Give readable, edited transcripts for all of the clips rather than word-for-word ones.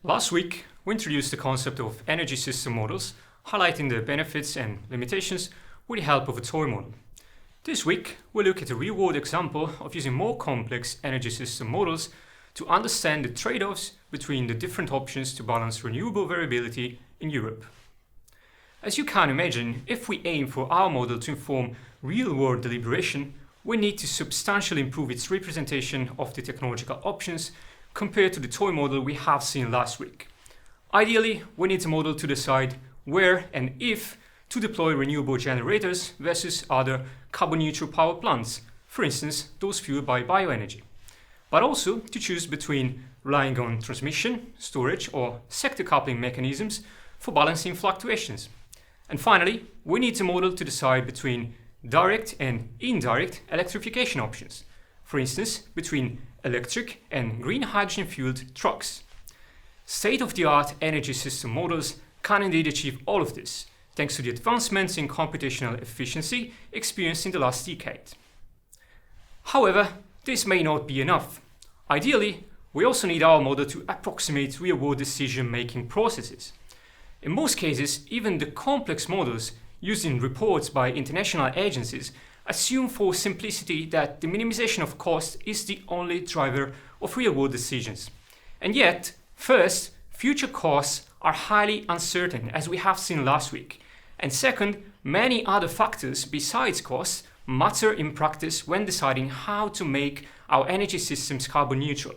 Last week, we introduced the concept of energy system models, highlighting the benefits and limitations with the help of a toy model. This week, we'll look at a real-world example of using more complex energy system models to understand the trade-offs between the different options to balance renewable variability in Europe. As you can imagine, if we aim for our model to inform real-world deliberation, we need to substantially improve its representation of the technological options compared to the toy model we have seen last week. Ideally, we need a model to decide where and if to deploy renewable generators versus other carbon-neutral power plants, for instance, those fueled by bioenergy. But also to choose between relying on transmission, storage, or sector coupling mechanisms for balancing fluctuations. And finally, we need a model to decide between direct and indirect electrification options, for instance, between electric and green hydrogen-fueled trucks. State-of-the-art energy system models can indeed achieve all of this, thanks to the advancements in computational efficiency experienced in the last decade. However, this may not be enough. Ideally, we also need our model to approximate real-world decision-making processes. In most cases, even the complex models used in reports by international agencies assume for simplicity that the minimization of cost is the only driver of real-world decisions. And yet, first, future costs are highly uncertain, as we have seen last week. And second, many other factors besides costs matter in practice when deciding how to make our energy systems carbon neutral.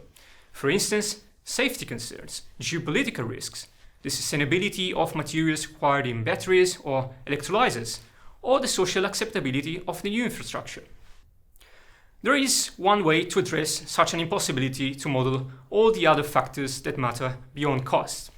For instance, safety concerns, geopolitical risks, the sustainability of materials required in batteries or electrolyzers, or the social acceptability of the new infrastructure. There is one way to address such an impossibility to model all the other factors that matter beyond cost.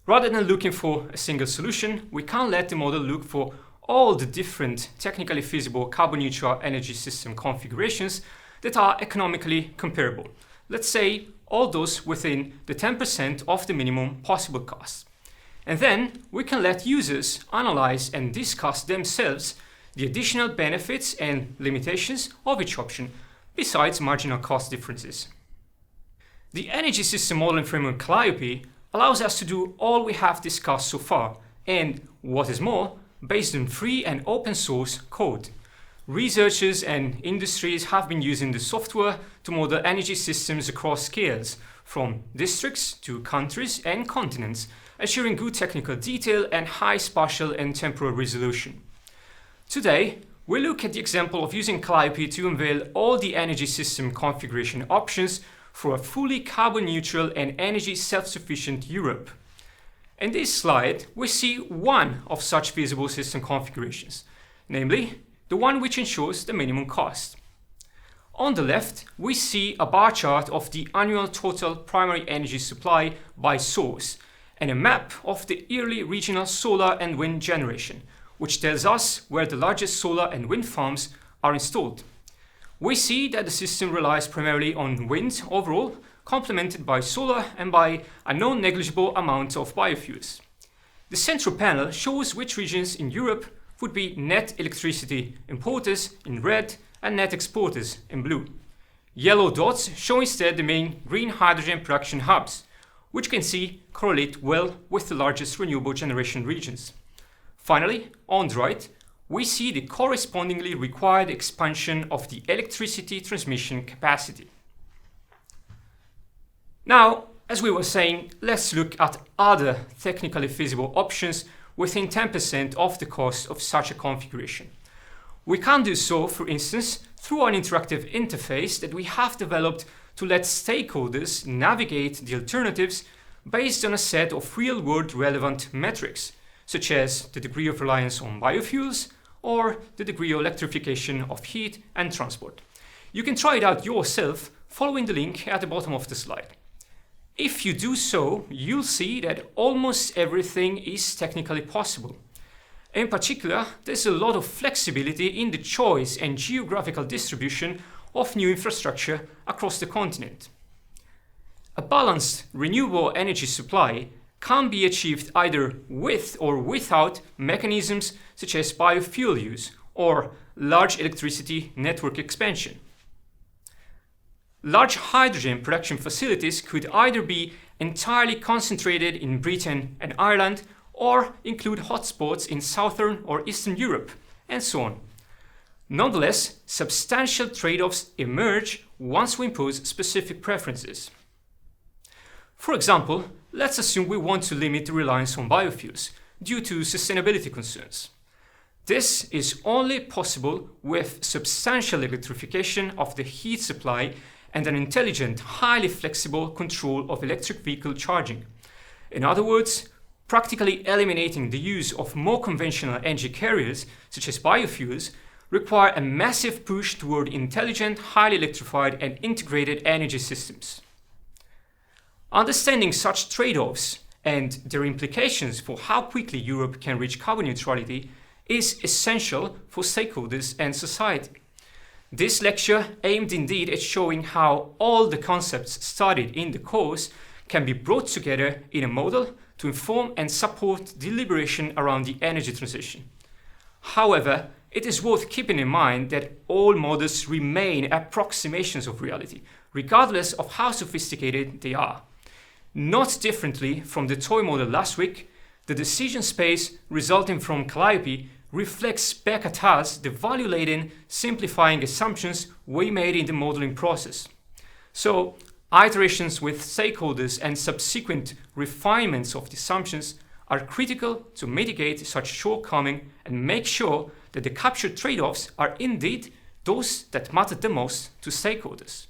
Rather than looking for a single solution, we can let the model look for all the different technically feasible carbon-neutral energy system configurations that are economically comparable. Let's say all those within the 10% of the minimum possible cost. And then we can let users analyze and discuss themselves the additional benefits and limitations of each option, besides marginal cost differences. The energy system modeling framework Calliope allows us to do all we have discussed so far, and what is more, based on free and open source code. Researchers and industries have been using the software to model energy systems across scales, from districts to countries and continents, assuring good technical detail and high spatial and temporal resolution. Today, we'll look at the example of using Calliope to unveil all the energy system configuration options for a fully carbon-neutral and energy self-sufficient Europe. In this slide, we see one of such feasible system configurations, namely the one which ensures the minimum cost. On the left, we see a bar chart of the annual total primary energy supply by source, and a map of the yearly regional solar and wind generation, which tells us where the largest solar and wind farms are installed. We see that the system relies primarily on wind overall, complemented by solar and by a non-negligible amount of biofuels. The central panel shows which regions in Europe would be net electricity importers in red and net exporters in blue. Yellow dots show instead the main green hydrogen production hubs, which can see correlate well with the largest renewable generation regions. Finally, on the right, we see the correspondingly required expansion of the electricity transmission capacity. Now, as we were saying, let's look at other technically feasible options within 10% of the cost of such a configuration. We can do so, for instance, through an interactive interface that we have developed to let stakeholders navigate the alternatives based on a set of real-world relevant metrics, such as the degree of reliance on biofuels or the degree of electrification of heat and transport. You can try it out yourself following the link at the bottom of the slide. If you do so, you'll see that almost everything is technically possible. In particular, there's a lot of flexibility in the choice and geographical distribution of new infrastructure across the continent. A balanced renewable energy supply can be achieved either with or without mechanisms such as biofuel use or large electricity network expansion. large hydrogen production facilities could either be entirely concentrated in Britain and Ireland or include hotspots in southern or eastern Europe, and so on. Nonetheless, substantial trade-offs emerge once we impose specific preferences. For example, let's assume we want to limit the reliance on biofuels due to sustainability concerns. This is only possible with substantial electrification of the heat supply and an intelligent, highly flexible control of electric vehicle charging. In other words, practically eliminating the use of more conventional energy carriers, such as biofuels, require a massive push toward intelligent, highly electrified and integrated energy systems. Understanding such trade-offs and their implications for how quickly Europe can reach carbon neutrality is essential for stakeholders and society. This lecture aimed indeed at showing how all the concepts studied in the course can be brought together in a model to inform and support deliberation around the energy transition. However, it is worth keeping in mind that all models remain approximations of reality, regardless of how sophisticated they are. Not differently from the toy model last week, the decision space resulting from Calliope reflects back at us the value-laden, simplifying assumptions we made in the modeling process. So, iterations with stakeholders and subsequent refinements of the assumptions are critical to mitigate such shortcoming and make sure that the captured trade-offs are indeed those that matter the most to stakeholders.